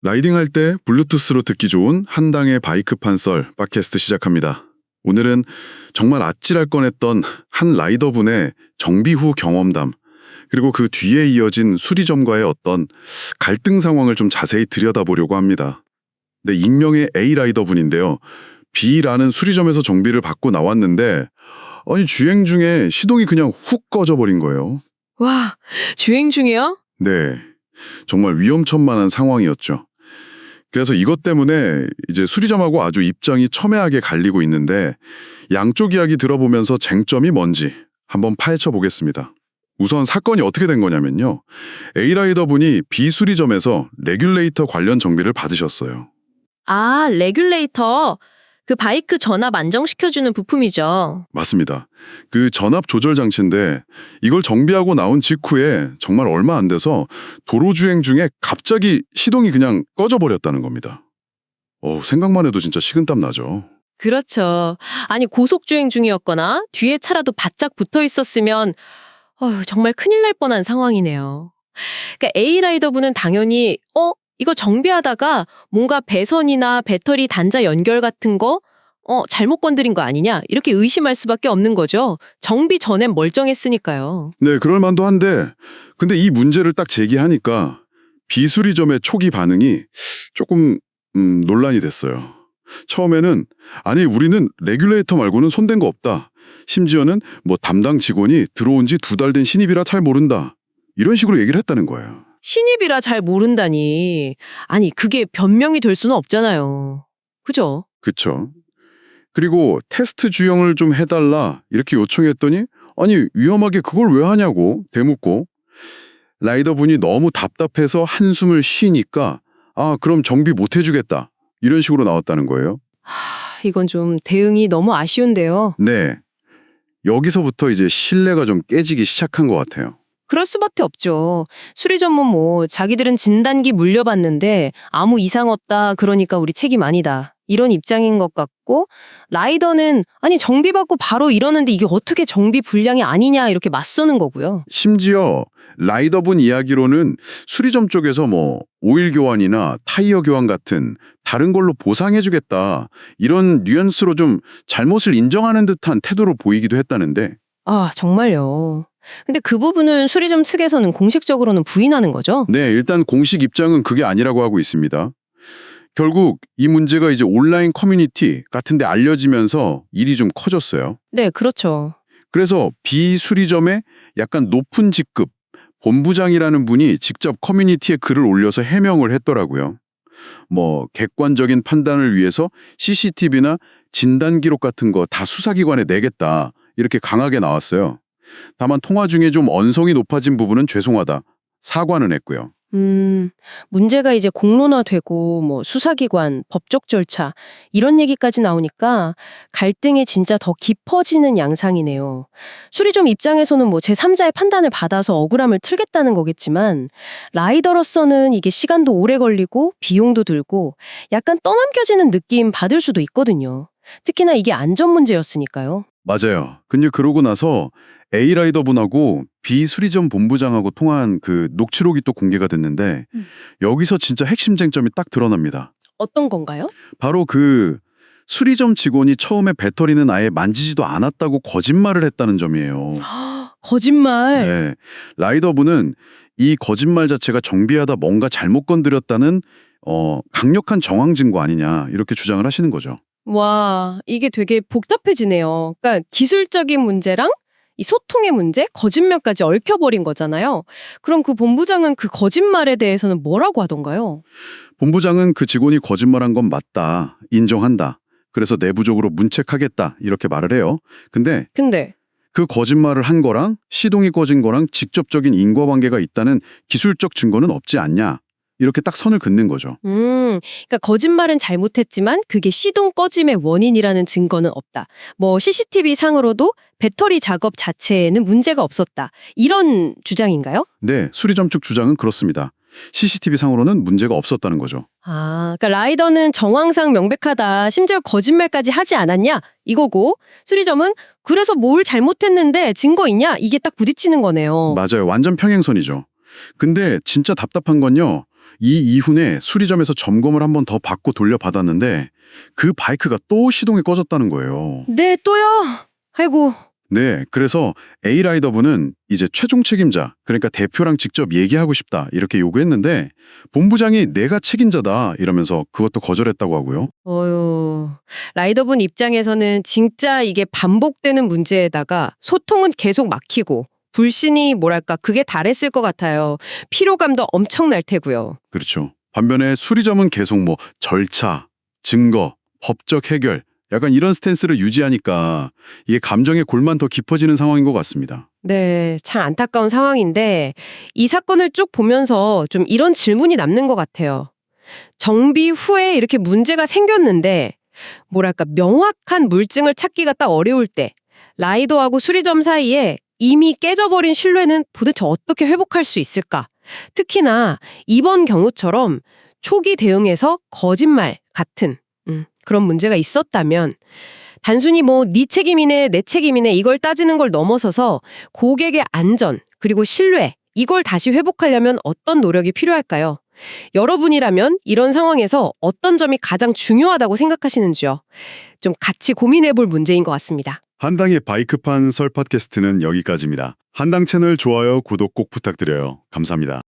라이딩할 때 블루투스로 듣기 좋은 한당의 바이크판 썰 팟캐스트 시작합니다. 오늘은 정말 아찔할 뻔했던 한 라이더분의 정비 후 경험담, 그리고 그 뒤에 이어진 수리점과의 어떤 갈등 상황을 좀 자세히 들여다보려고 합니다. 네, 익명의 A 라이더분인데요. B라는 수리점에서 정비를 받고 나왔는데 아니 주행 중에 시동이 그냥 훅 꺼져버린 거예요. 와, 주행 중이요? 네, 정말 위험천만한 상황이었죠. 그래서 이것 때문에 이제 수리점하고 아주 입장이 첨예하게 갈리고 있는데 양쪽 이야기 들어보면서 쟁점이 뭔지 한번 파헤쳐 보겠습니다. 우선 사건이 어떻게 된 거냐면요. A라이더 분이 B 수리점에서 레귤레이터 관련 정비를 받으셨어요. 아, 레귤레이터. 그 바이크 전압 안정시켜주는 부품이죠. 맞습니다. 그 전압 조절 장치인데 이걸 정비하고 나온 직후에 정말 얼마 안 돼서 도로 주행 중에 갑자기 시동이 그냥 꺼져버렸다는 겁니다. 생각만 해도 진짜 식은땀 나죠. 그렇죠. 아니, 고속주행 중이었거나 뒤에 차라도 바짝 붙어 있었으면 정말 큰일 날 뻔한 상황이네요. 그러니까 A라이더분은 당연히 이거 정비하다가 뭔가 배선이나 배터리 단자 연결 같은 거 잘못 건드린 거 아니냐 이렇게 의심할 수밖에 없는 거죠. 정비 전엔 멀쩡했으니까요. 네, 그럴 만도 한데 근데 이 문제를 딱 제기하니까 비수리점의 초기 반응이 조금 논란이 됐어요. 처음에는 아니 우리는 레귤레이터 말고는 손댄 거 없다. 심지어는 뭐 담당 직원이 들어온 지 2달 된 신입이라 잘 모른다. 이런 식으로 얘기를 했다는 거예요. 신입이라 잘 모른다니. 아니, 그게 변명이 될 수는 없잖아요. 그죠? 그쵸. 그리고 테스트 주행을 좀 해달라 이렇게 요청했더니 아니 위험하게 그걸 왜 하냐고 대묻고 라이더분이 너무 답답해서 한숨을 쉬니까 그럼 정비 못 해주겠다 이런 식으로 나왔다는 거예요. 이건 좀 대응이 너무 아쉬운데요. 네. 여기서부터 이제 신뢰가 좀 깨지기 시작한 것 같아요. 그럴 수밖에 없죠. 수리 전문 자기들은 진단기 물려봤는데 아무 이상 없다. 그러니까 우리 책임 아니다. 이런 입장인 것 같고 라이더는 아니 정비받고 바로 이러는데 이게 어떻게 정비 불량이 아니냐 이렇게 맞서는 거고요. 심지어 라이더분 이야기로는 수리점 쪽에서 뭐 오일 교환이나 타이어 교환 같은 다른 걸로 보상해주겠다 이런 뉘앙스로 좀 잘못을 인정하는 듯한 태도로 보이기도 했다는데 아, 정말요. 근데 그 부분은 수리점 측에서는 공식적으로는 부인하는 거죠? 네, 일단 공식 입장은 그게 아니라고 하고 있습니다. 결국 이 문제가 이제 온라인 커뮤니티 같은 데 알려지면서 일이 좀 커졌어요. 네, 그렇죠. 그래서 비수리점의 약간 높은 직급 본부장이라는 분이 직접 커뮤니티에 글을 올려서 해명을 했더라고요. 뭐 객관적인 판단을 위해서 CCTV나 진단 기록 같은 거 다 수사기관에 내겠다 이렇게 강하게 나왔어요. 다만 통화 중에 좀 언성이 높아진 부분은 죄송하다 사과는 했고요. 문제가 이제 공론화되고 수사기관, 법적 절차 이런 얘기까지 나오니까 갈등이 진짜 더 깊어지는 양상이네요. 수리점 입장에서는 제3자의 판단을 받아서 억울함을 틀겠다는 거겠지만 라이더로서는 이게 시간도 오래 걸리고 비용도 들고 약간 떠넘겨지는 느낌 받을 수도 있거든요. 특히나 이게 안전 문제였으니까요. 맞아요. 근데 그러고 나서 A라이더 분하고 B 수리점 본부장하고 통화한 그 녹취록이 또 공개가 됐는데 여기서 진짜 핵심 쟁점이 딱 드러납니다. 어떤 건가요? 바로 그 수리점 직원이 처음에 배터리는 아예 만지지도 않았다고 거짓말을 했다는 점이에요. 거짓말. 네. 라이더 분은 이 거짓말 자체가 정비하다 뭔가 잘못 건드렸다는 강력한 정황 증거 아니냐 이렇게 주장을 하시는 거죠. 와, 이게 되게 복잡해지네요. 그러니까 기술적인 문제랑 이 소통의 문제, 거짓말까지 얽혀버린 거잖아요. 그럼 그 본부장은 그 거짓말에 대해서는 뭐라고 하던가요? 본부장은 그 직원이 거짓말한 건 맞다, 인정한다. 그래서 내부적으로 문책하겠다 이렇게 말을 해요. 근데 그 거짓말을 한 거랑 시동이 꺼진 거랑 직접적인 인과관계가 있다는 기술적 증거는 없지 않냐. 이렇게 딱 선을 긋는 거죠. 그러니까 거짓말은 잘못했지만 그게 시동 꺼짐의 원인이라는 증거는 없다. CCTV 상으로도 배터리 작업 자체에는 문제가 없었다. 이런 주장인가요? 네, 수리점 측 주장은 그렇습니다. CCTV 상으로는 문제가 없었다는 거죠. 그러니까 라이더는 정황상 명백하다. 심지어 거짓말까지 하지 않았냐? 이거고 수리점은 그래서 뭘 잘못했는데 증거 있냐? 이게 딱 부딪히는 거네요. 맞아요. 완전 평행선이죠. 근데 진짜 답답한 건요. 이 이후에 수리점에서 점검을 한 번 더 받고 돌려받았는데 그 바이크가 또 시동이 꺼졌다는 거예요. 네, 또요? 아이고. 네, 그래서 A라이더분은 이제 최종 책임자, 그러니까 대표랑 직접 얘기하고 싶다 이렇게 요구했는데 본부장이 내가 책임자다 이러면서 그것도 거절했다고 하고요. 어휴, 라이더분 입장에서는 진짜 이게 반복되는 문제에다가 소통은 계속 막히고 불신이 뭐랄까 그게 달했을 것 같아요. 피로감도 엄청날 테고요. 그렇죠. 반면에 수리점은 계속 뭐 절차, 증거, 법적 해결 약간 이런 스탠스를 유지하니까 이게 감정의 골만 더 깊어지는 상황인 것 같습니다. 네, 참 안타까운 상황인데 이 사건을 쭉 보면서 좀 이런 질문이 남는 것 같아요. 정비 후에 이렇게 문제가 생겼는데 뭐랄까 명확한 물증을 찾기가 딱 어려울 때 라이더하고 수리점 사이에 이미 깨져버린 신뢰는 도대체 어떻게 회복할 수 있을까? 특히나 이번 경우처럼 초기 대응에서 거짓말 같은 그런 문제가 있었다면 단순히 뭐 네 책임이네 내 책임이네 이걸 따지는 걸 넘어서서 고객의 안전 그리고 신뢰 이걸 다시 회복하려면 어떤 노력이 필요할까요? 여러분이라면 이런 상황에서 어떤 점이 가장 중요하다고 생각하시는지요? 좀 같이 고민해 볼 문제인 것 같습니다. 한당의 바이크판 썰 팟캐스트는 여기까지입니다. 한당 채널 좋아요, 구독 꼭 부탁드려요. 감사합니다.